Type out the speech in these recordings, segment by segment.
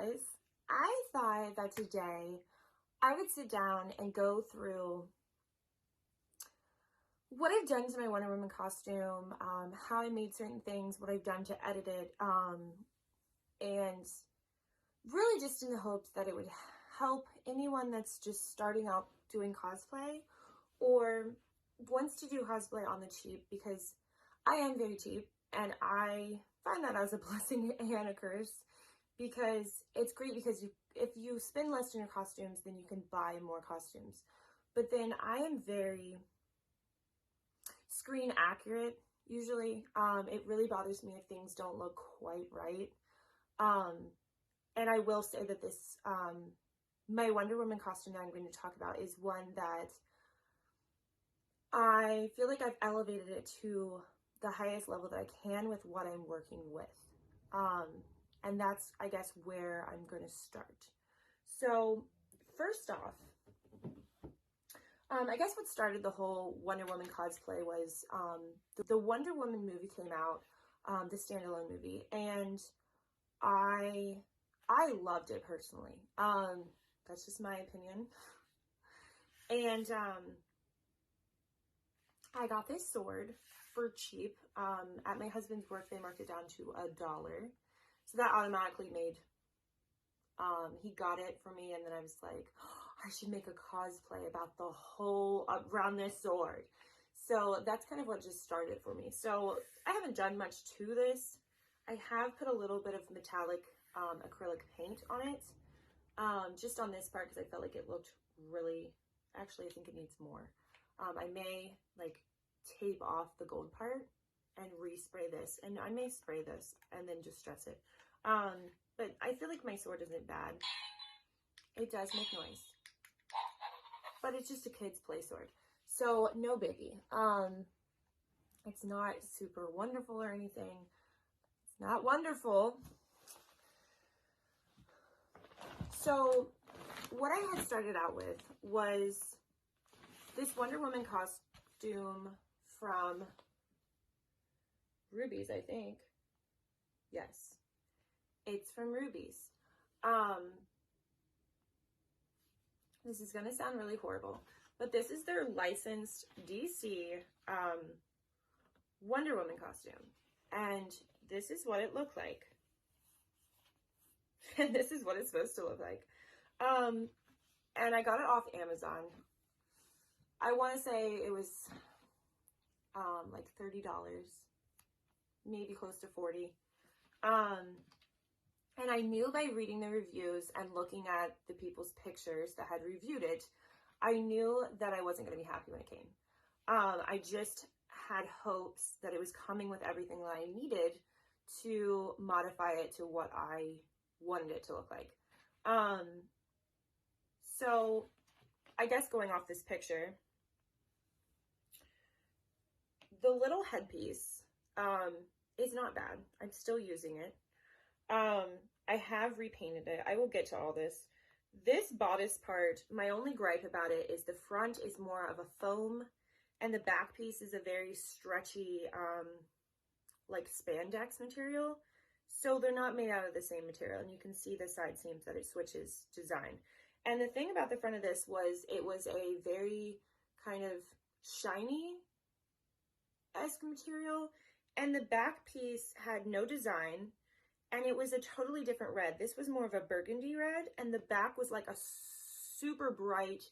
guys. I thought that today I would sit down and go through what I've done to my Wonder Woman costume, how I made certain things, what I've done to edit it, and really just in the hopes that it would help anyone that's just starting out doing cosplay or wants to do cosplay on the cheap, because I am very cheap and I find that as a blessing and a curse, because it's great because if you spend less on your costumes, then you can buy more costumes. But then I am very screen accurate usually. It really bothers me if things don't look quite right. And I will say that this, my Wonder Woman costume that I'm going to talk about is one that I feel like I've elevated it to the highest level that I can with what I'm working with. And that's, I guess, where I'm going to start. So first off, I guess what started the whole Wonder Woman cosplay was the Wonder Woman movie came out, the standalone movie, and I loved it personally. That's just my opinion. And I got this sword for cheap. At my husband's work, they marked it down to $1. So that automatically made, he got it for me, and then I was like, oh, I should make a cosplay about the whole, around this sword. So that's kind of what just started for me. So I haven't done much to this. I have put a little bit of metallic acrylic paint on it, just on this part, because I felt like it looked really, actually I think it needs more. I may like tape off the gold part and respray this, and I may spray this and then just dress it. But I feel like my sword isn't bad. It does make noise, but it's just a kid's play sword, so no biggie. It's not super wonderful or anything. It's not wonderful. So what I had started out with was this Wonder Woman costume from Ruby's, I think. Yes, it's from Ruby's. This is going to sound really horrible, but this is their licensed DC Wonder Woman costume. And this is what it looked like. And this is what it's supposed to look like. And I got it off Amazon. I want to say it was like $30, maybe close to 40. And I knew by reading the reviews and looking at the people's pictures that had reviewed it, I knew that I wasn't going to be happy when it came. I just had hopes that it was coming with everything that I needed to modify it to what I wanted it to look like. So I guess going off this picture, the little headpiece is not bad. I'm still using it. I have repainted it. I will get to all this. This bodice part, my only gripe about it is the front is more of a foam and the back piece is a very stretchy, like spandex material. So they're not made out of the same material, and you can see the side seams that it switches design. And the thing about the front of this was it was a very kind of shiny-esque material, and the back piece had no design. And it was a totally different red. This was more of a burgundy red, and the back was like a super bright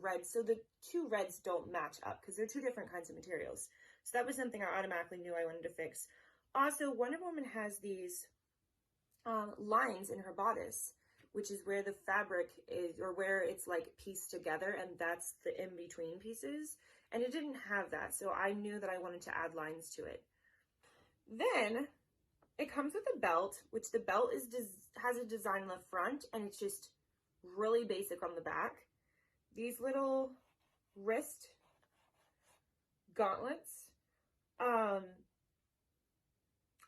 red. So the two reds don't match up because they're two different kinds of materials. So that was something I automatically knew I wanted to fix. Also, Wonder Woman has these lines in her bodice, which is where the fabric is, or where it's like pieced together, and that's the in-between pieces. And it didn't have that, so I knew that I wanted to add lines to it. Then it comes with a belt, which the belt has a design on the front, and it's just really basic on the back. These little wrist gauntlets are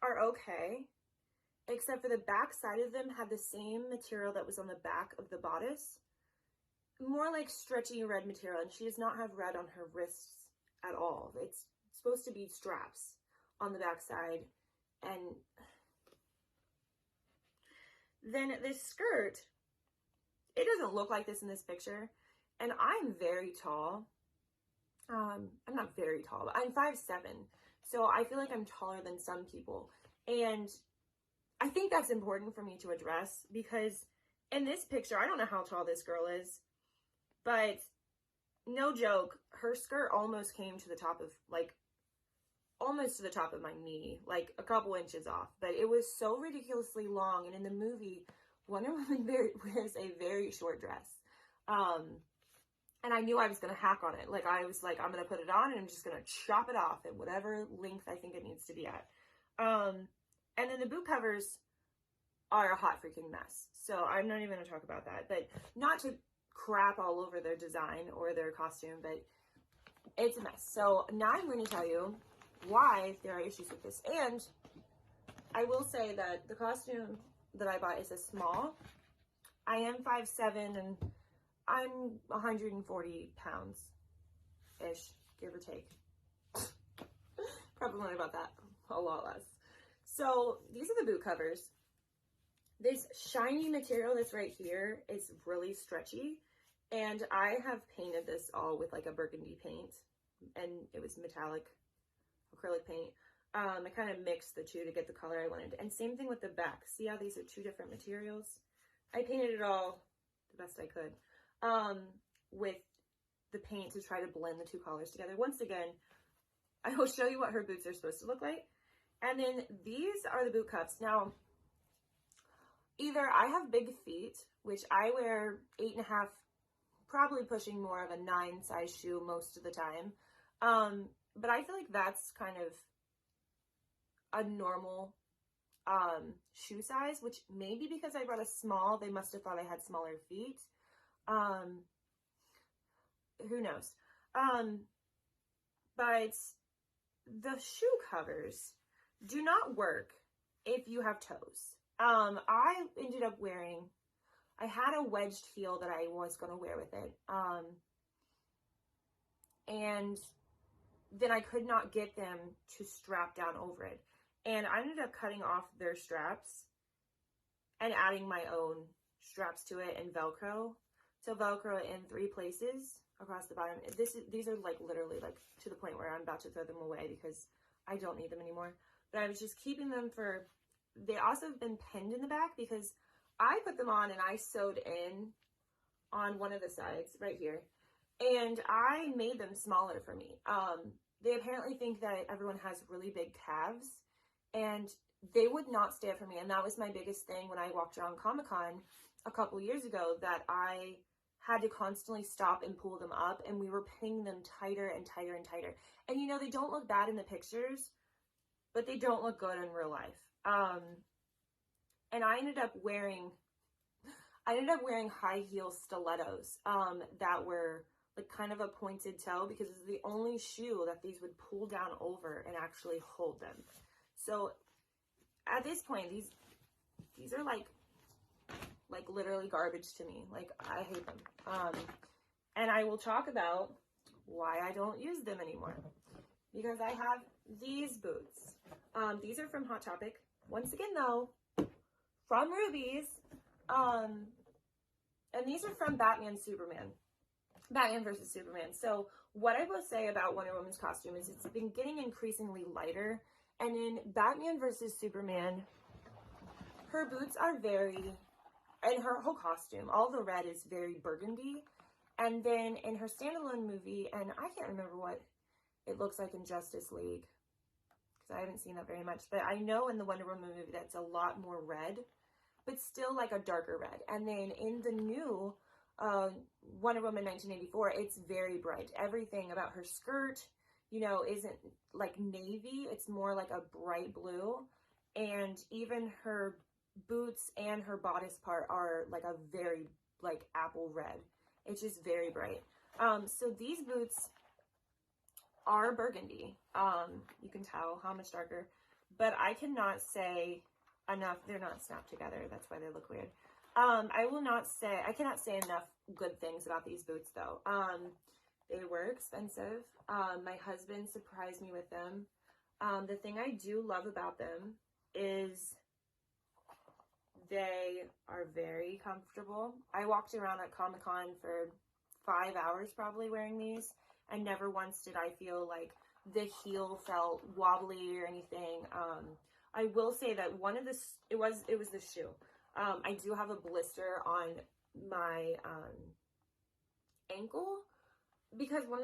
okay, except for the back side of them had the same material that was on the back of the bodice. More like stretchy red material, and she does not have red on her wrists at all. It's supposed to be straps on the back side. And then this skirt, it doesn't look like this in this picture. And I'm very tall. I'm not very tall, but I'm 5'7". So I feel like I'm taller than some people. And I think that's important for me to address, because in this picture, I don't know how tall this girl is, but no joke, her skirt almost came to the top of, like, almost to the top of my knee, like a couple inches off. But it was so ridiculously long. And in the movie, Wonder Woman wears a very short dress. And I knew I was going to hack on it. Like, I was like, I'm going to put it on and I'm just going to chop it off at whatever length I think it needs to be at. And then the boot covers are a hot freaking mess. So I'm not even going to talk about that. But not to crap all over their design or their costume, but it's a mess. So now I'm going to tell you why there are issues with this. And I will say that the costume that I bought is a small. I am 5'7", and I'm 140 pounds-ish, give or take. Probably not about that, a lot less. So these are the boot covers. This shiny material that's right here is really stretchy, and I have painted this all with like a burgundy paint, and it was metallic acrylic paint. I kind of mixed the two to get the color I wanted. And same thing with the back. See how these are two different materials? I painted it all the best I could with the paint to try to blend the two colors together. Once again, I will show you what her boots are supposed to look like. And then these are the boot cups. Now, either I have big feet, which I wear 8.5, probably pushing more of a 9 size shoe most of the time. But I feel like that's kind of a normal shoe size, which maybe because I brought a small, they must have thought I had smaller feet. Who knows? But the shoe covers do not work if you have toes. I ended up wearing, I had a wedged heel that I was going to wear with it. And then I could not get them to strap down over it. And I ended up cutting off their straps and adding my own straps to it and Velcro. So Velcro in 3 places across the bottom. These are like literally like to the point where I'm about to throw them away because I don't need them anymore. But I was just keeping them for, they also have been pinned in the back because I put them on and I sewed in on one of the sides right here. And I made them smaller for me. They apparently think that everyone has really big calves, and they would not stand for me. And that was my biggest thing when I walked around Comic-Con a couple years ago, that I had to constantly stop and pull them up, and we were pinning them tighter and tighter and tighter. And you know, they don't look bad in the pictures, but they don't look good in real life. And I ended up wearing high heel stilettos that were like kind of a pointed toe, because it's the only shoe that these would pull down over and actually hold them. So at this point, these are like literally garbage to me. Like, I hate them. And I will talk about why I don't use them anymore, because I have these boots. These are from Hot Topic. Once again, though, from Ruby's. And these are from Batman versus Superman. So what I will say about Wonder Woman's costume is it's been getting increasingly lighter. And in Batman versus Superman, her boots are and her whole costume, all the red is very burgundy. And then in her standalone movie, and I can't remember what it looks like in Justice League, because I haven't seen that very much, but I know in the Wonder Woman movie that's a lot more red, but still like a darker red. And then in the new Wonder Woman 1984, it's very bright. Everything about her skirt, you know, isn't like navy. It's more like a bright blue. And even her boots and her bodice part are like a very like apple red. It's just very bright. So these boots are burgundy. You can tell how much darker, but I cannot say enough. They're not snapped together. That's why they look weird. I cannot say enough good things about these boots though. They were expensive. My husband surprised me with them. The thing I do love about them is They are very comfortable. I walked around at Comic-Con for 5 hours probably wearing these, and never once did I feel like the heel felt wobbly or anything. I will say that one of the, it was the shoe. I do have a blister on my ankle because one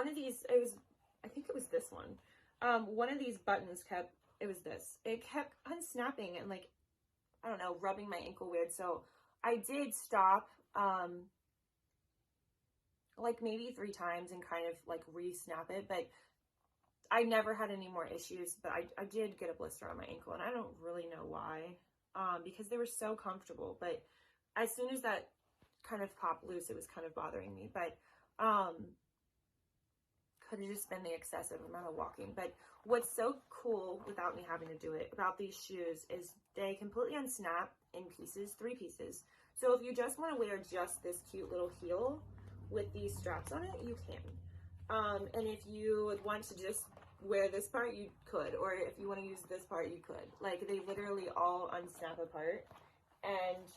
of these, I think it was this one. One of these buttons it kept unsnapping and like, I don't know, rubbing my ankle weird. So I did stop, like maybe 3 times and kind of like re-snap it, but I never had any more issues. But I did get a blister on my ankle, and I don't really know why, because they were so comfortable. But as soon as that kind of popped loose, it was kind of bothering me. But could have just been the excessive amount of walking. But what's so cool without me having to do it about these shoes is they completely unsnap in pieces, 3 pieces. So if you just want to wear just this cute little heel with these straps on it, you can. And if you would want to just wear this part, you could. Or if you want to use this part, you could. Like, they literally all unsnap apart. And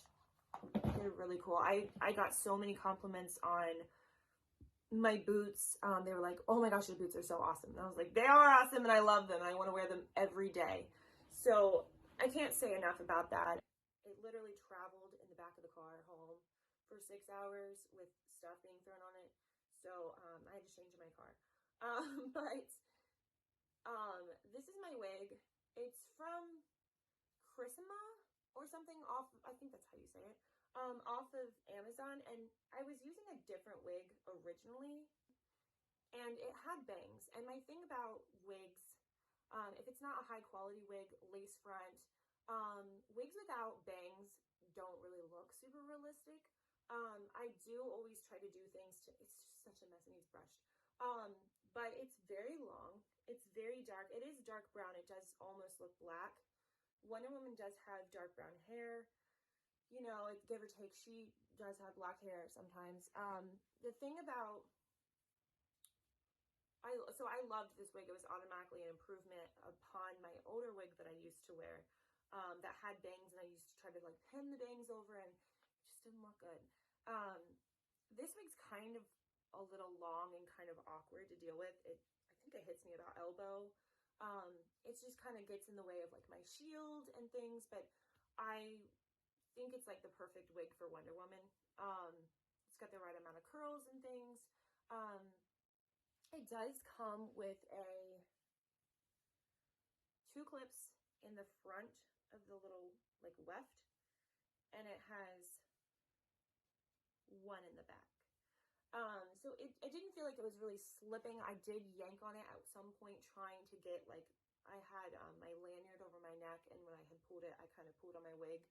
they're really cool. I got so many compliments on my boots. They were like, oh my gosh, your boots are so awesome. And I was like, they are awesome and I love them and I want to wear them every day. So I can't say enough about that. It literally traveled in the back of the car home for 6 hours with stuff being thrown on it. So I had to change my car. This is my wig. It's from Chrisima or something off, I think that's how you say it. Off of Amazon, and I was using a different wig originally, and it had bangs. And my thing about wigs, if it's not a high quality wig, lace front, wigs without bangs don't really look super realistic. I do always try to do things to, it's just such a mess and he's brushed. But it's very long, it's very dark, it is dark brown, it does almost look black. Wonder Woman does have dark brown hair. You know, it's give or take, she does have black hair sometimes. The thing about, so I loved this wig. It was automatically an improvement upon my older wig that I used to wear, that had bangs, and I used to try to like pin the bangs over, and it just didn't look good. This wig's kind of a little long and kind of awkward to deal with. I think it hits me about elbow. It just kind of gets in the way of like my shield and things, but I think it's like the perfect wig for Wonder Woman. It's got the right amount of curls and things. It does come with 2 clips in the front of the little like weft, and it has 1 in the back. So it didn't feel like it was really slipping. I did yank on it at some point trying to get like, I had my lanyard over my neck, and when I had pulled it, I kind of pulled on my wig,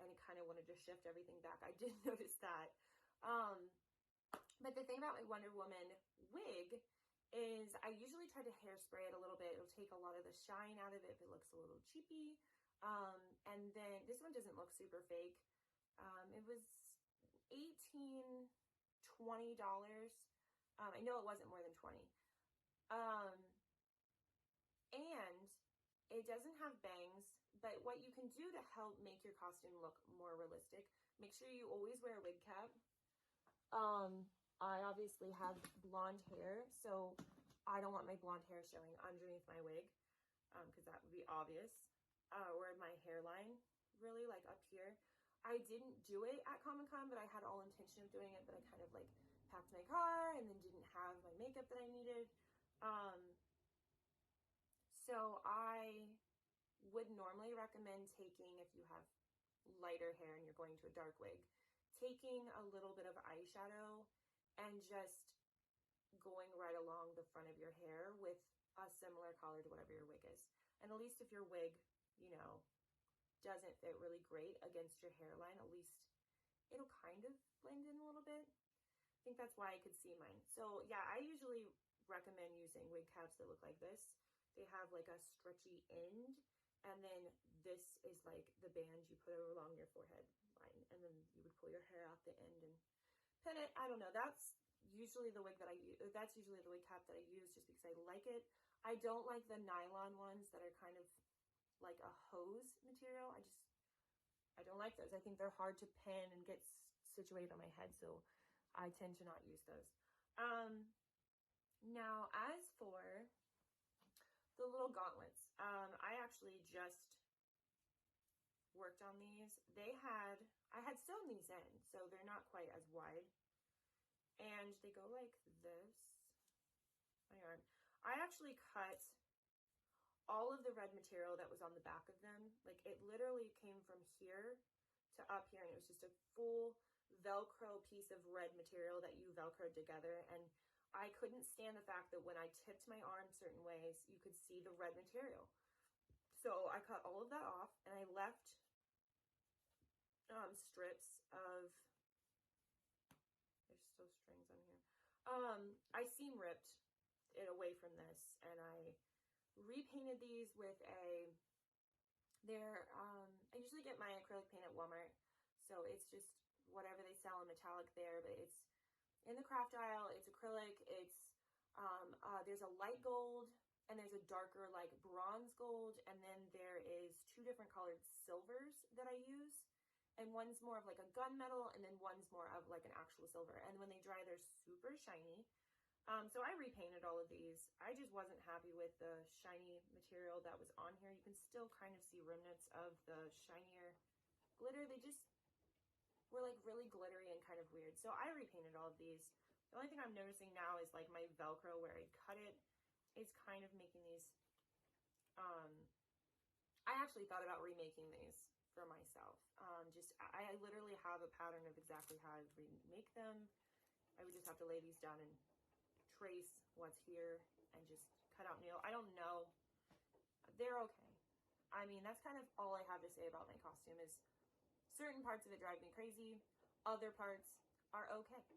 and it kind of wanted to shift everything back. I did notice that. But the thing about my Wonder Woman wig is I usually try to hairspray it a little bit. It'll take a lot of the shine out of it if it looks a little cheapy. And then this one doesn't look super fake. It was $18, $20. I know it wasn't more than 20. And it doesn't have bangs, but what you can do to help make your costume look more realistic, make sure you always wear a wig cap. I obviously have blonde hair, so I don't want my blonde hair showing underneath my wig, because that would be obvious. Or my hairline, really, like up here. I didn't do it at Comic-Con, but I had all intention of doing it, but I kind of like packed my car and then didn't have my makeup that I needed. So I would normally recommend taking, if you have lighter hair and you're going to a dark wig, taking a little bit of eyeshadow and just going right along the front of your hair with a similar color to whatever your wig is. And at least if your wig, you know, doesn't fit really great against your hairline, at least it'll kind of blend in a little bit. I think that's why I could see mine. So yeah, I usually recommend using wig caps that look like this. They have like a stretchy end, and then this is like the band you put along your forehead line, and then you would pull your hair out the end and pin it. I don't know. That's usually the wig that I use. That's usually the wig cap that I use just because I like it. I don't like the nylon ones that are kind of like a hose material. I don't like those. I think they're hard to pin and get situated on my head, so I tend to not use those. Now, as for the little gauntlets, I actually just worked on these. I had sewn these in, so they're not quite as wide. And they go like this. My arm. I actually cut all of the red material that was on the back of them. Like, it literally came from here to up here, and it was just a full Velcro piece of red material that you Velcroed together. And I couldn't stand the fact that when I tipped my arm certain ways, you could see the red material. So I cut all of that off, and I left strips of, there's still strings on here. I seam ripped it away from this, and I repainted these with I usually get my acrylic paint at Walmart, so it's just whatever they sell in metallic there, but it's in the craft aisle. It's acrylic. It's there's a light gold and there's a darker like bronze gold, and then there is 2 different colored silvers that I use, and one's more of like a gunmetal, and then one's more of like an actual silver, and when they dry they're super shiny. So I repainted all of these. I just wasn't happy with the shiny material that was on here. You can still kind of see remnants of the shinier glitter. They just were like really glittery and kind of weird. So I repainted all of these. The only thing I'm noticing now is like my Velcro where I cut it is kind of making these. I actually thought about remaking these for myself. I literally have a pattern of exactly how I remake them. I would just have to lay these down and trace what's here and just cut out nail. I don't know. They're okay. I mean, that's kind of all I have to say about my costume is certain parts of it drive me crazy. Other parts are okay.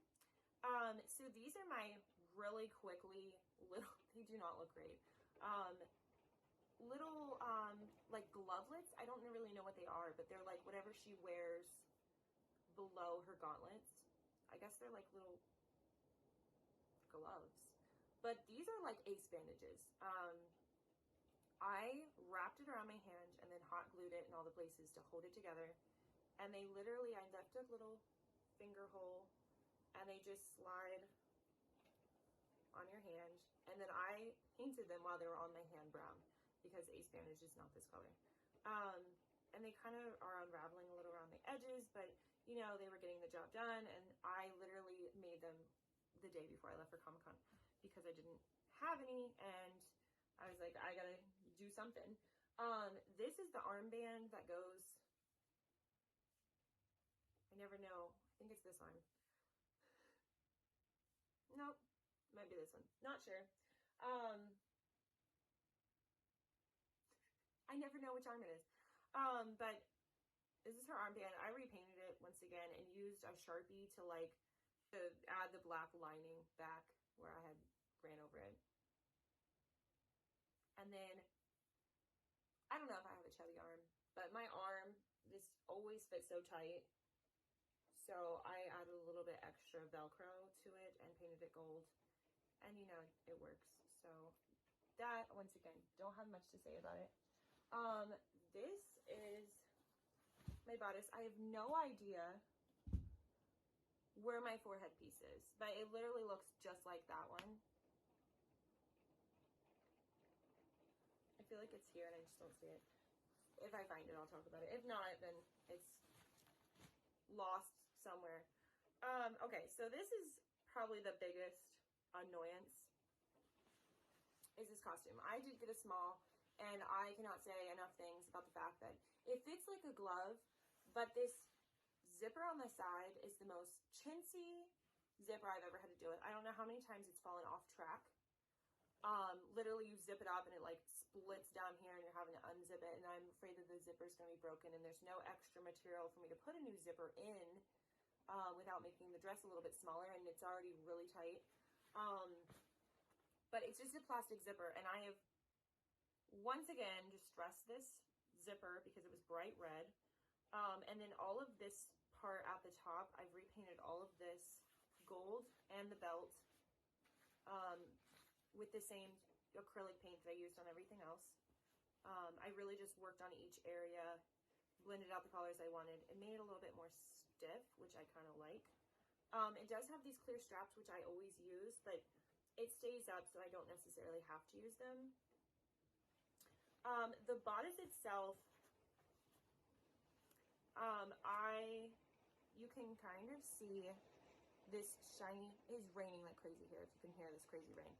So these are my really quickly little, they do not look great. Little, like glovelets. I don't really know what they are, but they're like whatever she wears below her gauntlets. I guess they're like little gloves, but these are like ace bandages. I wrapped it around my hand and then hot glued it in all the places to hold it together, and they literally, I left a little finger hole and they just slide on your hand, and then I painted them while they were on my hand brown because ace bandage is not this color. And they kind of are unraveling a little around the edges, but you know, they were getting the job done, and I literally made them the day before I left for Comic-Con because I didn't have any, and I was like, I gotta do something. This is the armband that goes, I never know, I think it's this one. Nope, might be this one, not sure. I never know which arm it is. But this is her armband. I repainted it once again and used a Sharpie to like add the black lining back where I had ran over it. And then, I don't know if I have a chubby arm, but my arm, this always fits so tight. So I added a little bit extra Velcro to it and painted it gold. And you know, it works. So that, once again, don't have much to say about it. This is my bodice. I have no idea where my forehead piece is, but it literally looks just like that one. I feel like it's here and I just don't see it. If I find it, I'll talk about it. If not, then it's lost somewhere. Okay, so this is probably the biggest annoyance is this costume. I did get a small, and I cannot say enough things about the fact that it fits like a glove, but this zipper on the side is the most chintzy zipper I've ever had to deal with. I don't know how many times it's fallen off track. Literally you zip it up and it like splits down here and you're having to unzip it, and I'm afraid that the zipper is going to be broken, and there's no extra material for me to put a new zipper in without making the dress a little bit smaller, and it's already really tight. But it's just a plastic zipper, and I have once again distressed this zipper because it was bright red. And then all of this part at the top, I've repainted all of this gold and the belt with the same acrylic paint that I used on everything else. I really just worked on each area blended out the colors I wanted. It made it a little bit more stiff, which I kind of like. It does have these clear straps, which I always use, but it stays up, so I don't necessarily have to use them. The bodice itself, you can kind of see this shiny, it's raining like crazy here, if you can hear this crazy rain.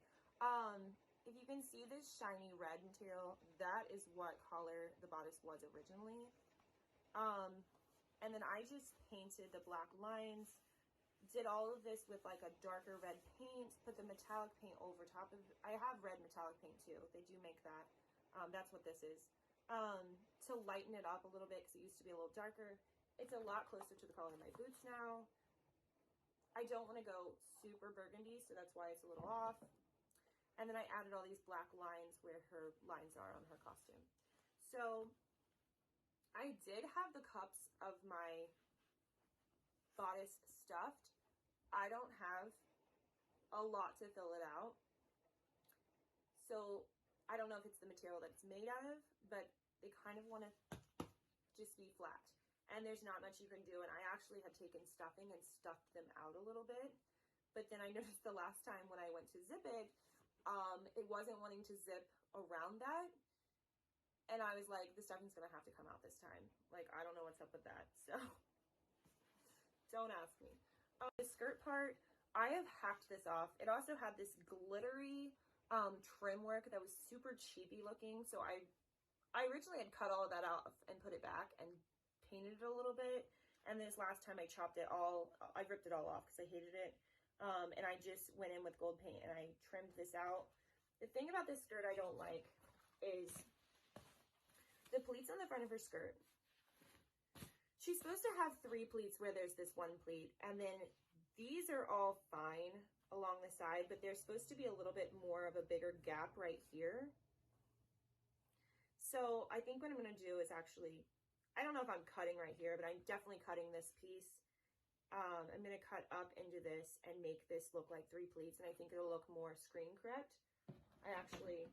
If you can see this shiny red material, that is what color the bodice was originally. And then I just painted the black lines, did all of this with like a darker red paint, put the metallic paint over top of it. I have red metallic paint too. They do make that. That's what this is. To lighten it up a little bit because it used to be a little darker. It's a lot closer to the color of my boots now. I don't want to go super burgundy, so that's why it's a little off. And then I added all these black lines where her lines are on her costume. So I did have the cups of my bodice stuffed. I don't have a lot to fill it out. So I don't know if it's the material that it's made out of, but they kind of want to just be flat. And there's not much you can do. And I actually had taken stuffing and stuffed them out a little bit. But then I noticed the last time when I went to zip it, it wasn't wanting to zip around that. And I was like, the stuffing's going to have to come out this time. Like, I don't know what's up with that. So don't ask me. The skirt part, I have hacked this off. It also had this glittery trim work that was super cheapy looking. So I originally had cut all of that out and put it back and painted it a little bit. And this last time I chopped it all, I ripped it all off because I hated it. And I just went in with gold paint and I trimmed this out. The thing about this skirt I don't like is the pleats on the front of her skirt. She's supposed to have 3 pleats where there's this 1 pleat. And then these are all fine along the side, but there's supposed to be a little bit more of a bigger gap right here. So I think what I'm going to do is actually, I don't know if I'm cutting right here, but I'm definitely cutting this piece. I'm going to cut up into this and make this look like 3 pleats, and I think it'll look more screen correct. I actually,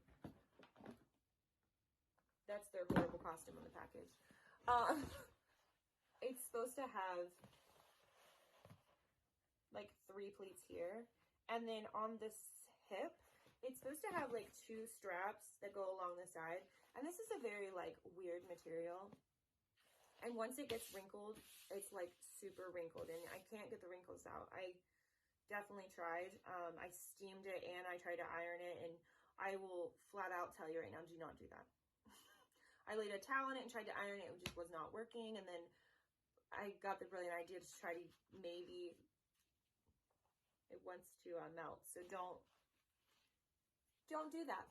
that's their horrible costume on the package. It's supposed to have like 3 pleats here, and then on this hip, it's supposed to have like 2 straps that go along the side, and this is a very like weird material. And once it gets wrinkled, it's like super wrinkled and I can't get the wrinkles out. I definitely tried. I steamed it and I tried to iron it, and I will flat out tell you right now, do not do that. I laid a towel on it and tried to iron it. It just was not working. And then I got the brilliant idea to try to maybe, it wants to melt. So don't do that.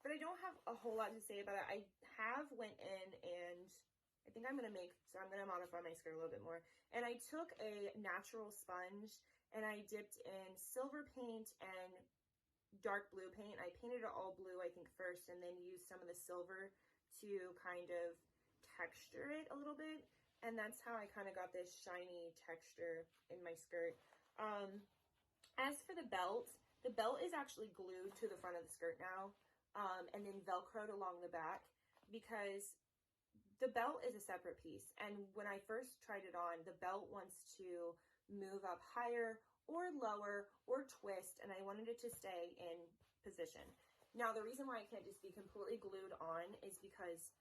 But I don't have a whole lot to say about it. I have went in and I think I'm going to modify my skirt a little bit more. And I took a natural sponge and I dipped in silver paint and dark blue paint. I painted it all blue, I think, first, and then used some of the silver to kind of texture it a little bit. And that's how I kind of got this shiny texture in my skirt. As for the belt is actually glued to the front of the skirt now. And then Velcroed along the back, because the belt is a separate piece. And when I first tried it on, the belt wants to move up higher or lower or twist, and I wanted it to stay in position. Now, the reason why I can't just be completely glued on is because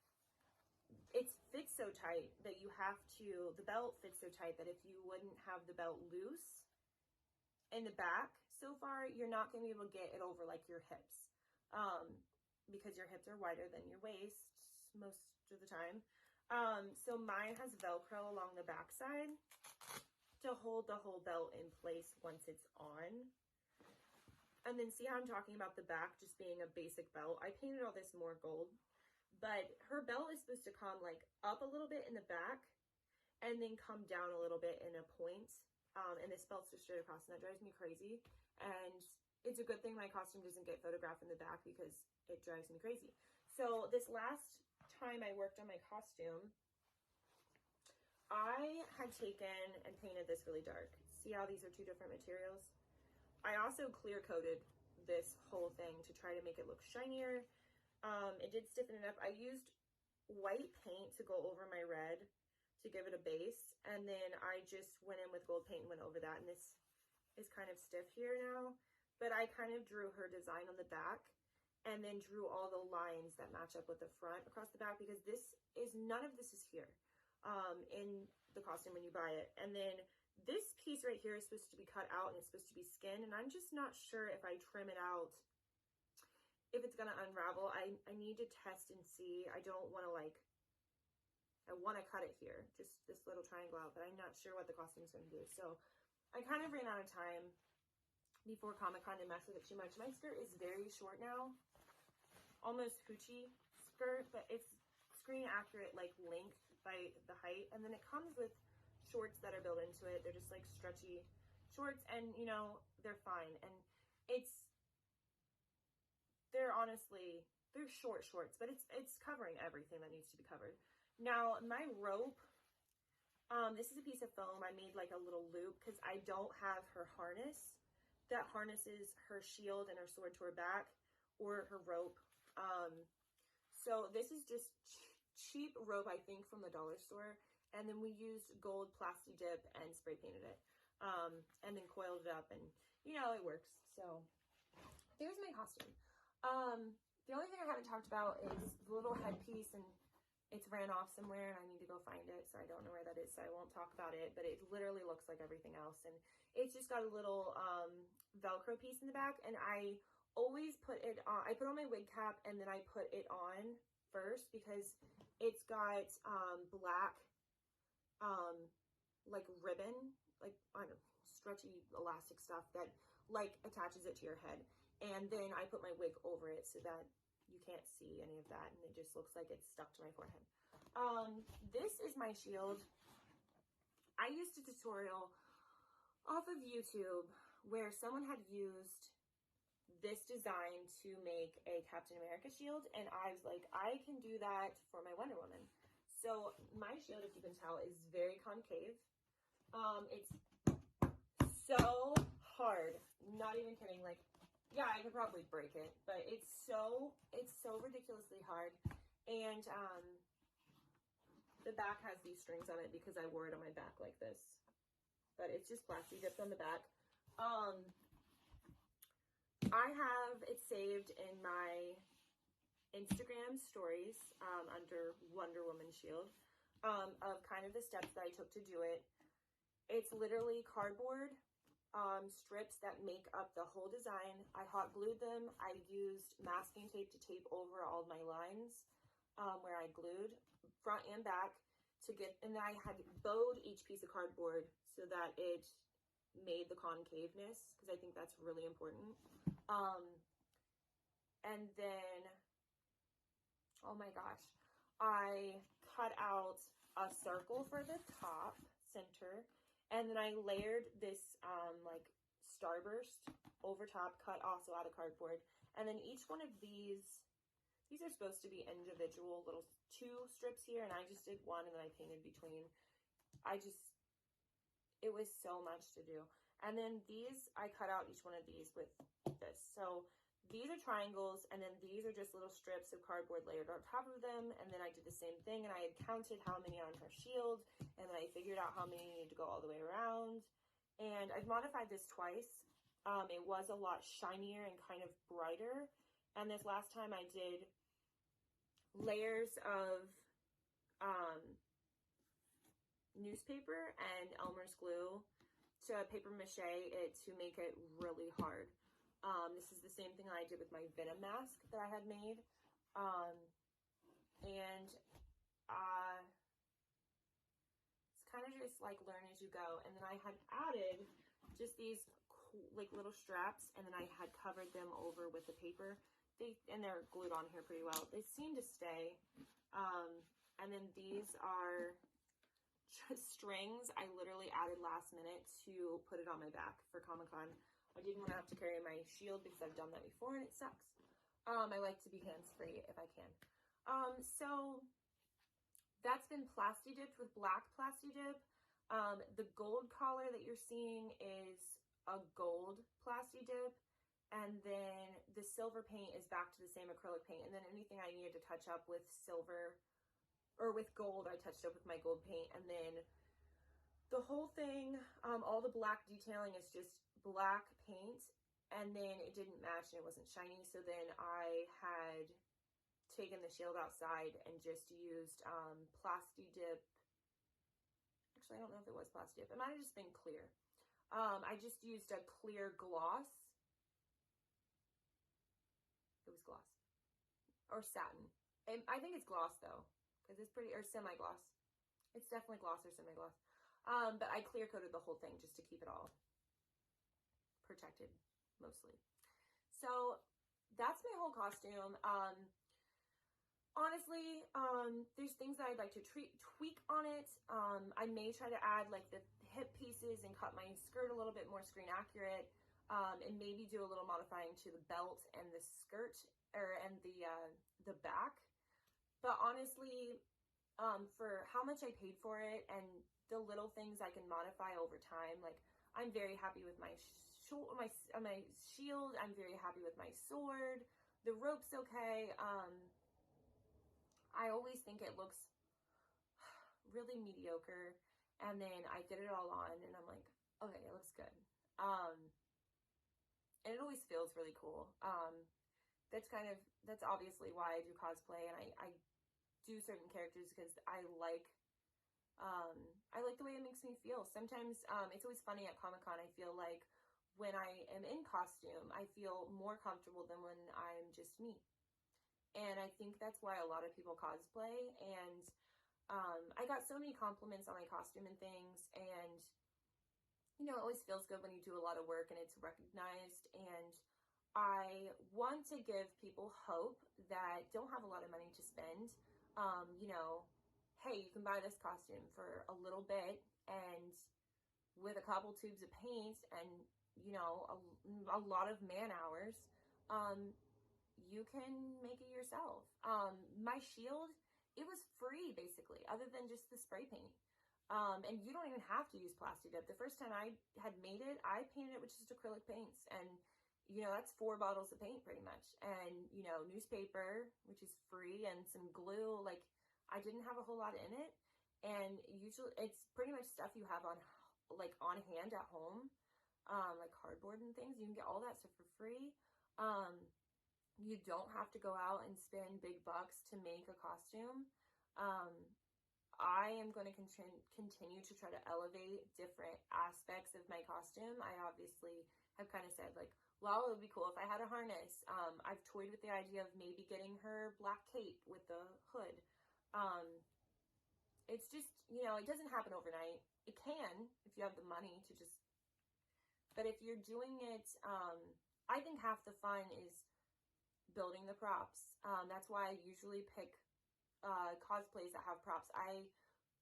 it fits so tight that the belt fits so tight that if you wouldn't have the belt loose in the back so far, you're not going to be able to get it over like your hips. Because your hips are wider than your waist most of the time. So mine has Velcro along the back side to hold the whole belt in place once it's on. And then see how I'm talking about the back just being a basic belt? I painted all this more gold, but her belt is supposed to come like up a little bit in the back and then come down a little bit in a point. And this belt's just straight across, and that drives me crazy. And it's a good thing my costume doesn't get photographed in the back because it drives me crazy. So this last time I worked on my costume, I had taken and painted this really dark. See how these are 2 different materials? I also clear coated this whole thing to try to make it look shinier. It did stiffen it up. I used white paint to go over my red to give it a base. And then I just went in with gold paint and went over that. And this is kind of stiff here now, but I kind of drew her design on the back and then drew all the lines that match up with the front across the back, because none of this is here in the costume when you buy it. And then this piece right here is supposed to be cut out and it's supposed to be skin, and I'm just not sure if I trim it out, if it's gonna unravel. I need to test and see. I don't want to I want to cut it here, just this little triangle out, but I'm not sure what the costume is going to do. So I kind of ran out of time before Comic-Con to mess with it too much. My skirt is very short now, almost hoochie skirt, but it's screen accurate, like length by the height. And then it comes with shorts that are built into it. They're just like stretchy shorts, and you know, they're fine. And they're short shorts, but it's covering everything that needs to be covered. Now my rope, this is a piece of foam. I made like a little loop because I don't have her harness that harnesses her shield and her sword to her back, or her rope. So this is just cheap rope, I think, from the dollar store. And then we used gold Plasti Dip and spray painted it. And then coiled it up, and you know, it works. So there's my costume. The only thing I haven't talked about is the little headpiece, and it's ran off somewhere and I need to go find it. So I don't know where that is, so I won't talk about it, but it literally looks like everything else. And it's just got a little Velcro piece in the back, and I always put it on. I put on my wig cap and then I put it on first because it's got black like ribbon, like, I don't know, stretchy elastic stuff that like attaches it to your head. And then I put my wig over it so that you can't see any of that, and it just looks like it's stuck to my forehead. This is my shield. I used a tutorial off of YouTube where someone had used this design to make a Captain America shield, and I was like, I can do that for my Wonder Woman. So my shield, if you can tell, is very concave. It's so hard, not even kidding. Like, yeah, I could probably break it, but it's so ridiculously hard. And the back has these strings on it because I wore it on my back like this, but it's just Plasti Dipped on the back. I have it saved in my Instagram stories under Wonder Woman shield, of kind of the steps that I took to do it. It's literally cardboard strips that make up the whole design. I hot glued them. I used masking tape to tape over all of my lines where I glued front and back to get, and then I had bowed each piece of cardboard so that it made the concaveness, because I think that's really important. And then, oh my gosh, I cut out a circle for the top center, and then I layered this like starburst over top, cut also out of cardboard. And then each one of these are supposed to be individual little 2 strips here, and I just did 1, and then I painted between. It was so much to do. And then these, I cut out each one of these with this. So these are triangles, and then these are just little strips of cardboard layered on top of them. And then I did the same thing, and I had counted how many on her shield, and then I figured out how many needed to go all the way around. And I've modified this twice. It was a lot shinier and kind of brighter. And this last time I did layers of newspaper and Elmer's glue to paper mache it to make it really hard. This is the same thing I did with my Venom mask that I had made. It's kind of just like learn as you go. And then I had added just these cool, like little straps, and then I had covered them over with the paper. And they're glued on here pretty well. They seem to stay. And then these are just strings I literally added last minute to put it on my back for Comic-Con. I didn't want to have to carry my shield because I've done that before and it sucks. I like to be hands-free if I can. So that's been Plasti Dipped with black Plasti Dip. The gold collar that you're seeing is a gold Plasti Dip. And then the silver paint is back to the same acrylic paint. And then anything I needed to touch up with silver or with gold. I touched up with my gold paint, and then the whole thing, all the black detailing is just black paint, and then it didn't match and it wasn't shiny. So then I had taken the shield outside and just used Plasti Dip. Actually, I don't know if it was Plasti Dip. It might have just been clear. I just used a clear gloss. It was gloss. Or satin. And I think it's gloss though, because it's pretty, or semi-gloss. It's definitely gloss or semi-gloss. But I clear coated the whole thing just to keep it all protected, mostly. So that's my whole costume. Honestly, there's things that I'd like to tweak on it. I may try to add like the hip pieces and cut my skirt a little bit more screen accurate, and maybe do a little modifying to the belt and the skirt, and the back. But honestly, for how much I paid for it and the little things I can modify over time, like I'm very happy with my shield. I'm very happy with my sword. The rope's okay. I always think it looks really mediocre, and then I get it all on and I'm like, okay, it looks good. And it always feels really cool. That's obviously why I do cosplay, and I do certain characters because I like the way it makes me feel. Sometimes it's always funny at Comic-Con. I feel like when I am in costume, I feel more comfortable than when I'm just me. And I think that's why a lot of people cosplay. And I got so many compliments on my costume and things. And, you know, it always feels good when you do a lot of work and it's recognized. And I want to give people hope that don't have a lot of money to spend. You know, hey, you can buy this costume for a little bit, and with a couple tubes of paint and, you know, a lot of man hours, you can make it yourself. My shield, it was free basically, other than just the spray paint. And you don't even have to use Plasti Dip. The first time I had made it, I painted it with just acrylic paints, and you know, that's 4 bottles of paint pretty much. And, you know, newspaper, which is free, and some glue. Like, I didn't have a whole lot in it. And usually it's pretty much stuff you have on hand at home, like cardboard and things. You can get all that stuff for free. You don't have to go out and spend big bucks to make a costume. I am going to continue to try to elevate different aspects of my costume. I obviously have kind of said, like, well, it would be cool if I had a harness. I've toyed with the idea of maybe getting her black cape with the hood. It's just, you know, it doesn't happen overnight. It can, if you have the money to just, but if you're doing it, I think half the fun is building the props. That's why I usually pick cosplays that have props. I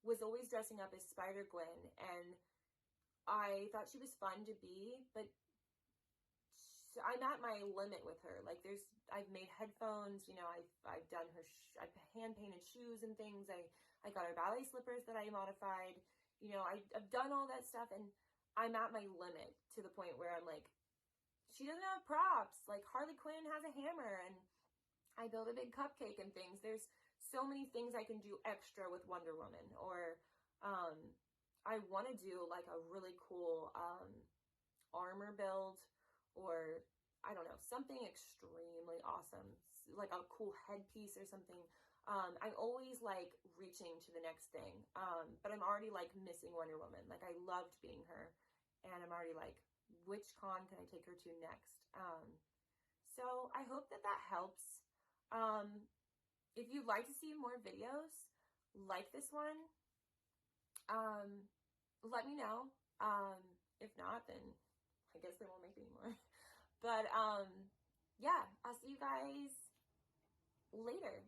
was always dressing up as Spider-Gwen, and I thought she was fun to be, but I'm at my limit with her. Like, I've made headphones, you know, I've done her, I've hand painted shoes and things. I got her ballet slippers that I modified. You know, I've done all that stuff, and I'm at my limit to the point where I'm like, she doesn't have props. Like, Harley Quinn has a hammer, and I build a big cupcake and things. There's so many things I can do extra with Wonder Woman. Or I want to do like a really cool armor build, or I don't know, something extremely awesome, like a cool headpiece or something. I'm always like reaching to the next thing, but I'm already like missing Wonder Woman. Like, I loved being her, and I'm already like, which con can I take her to next? So I hope that helps. If you'd like to see more videos like this one, let me know. If not, then I guess they won't make any more. But yeah, I'll see you guys later.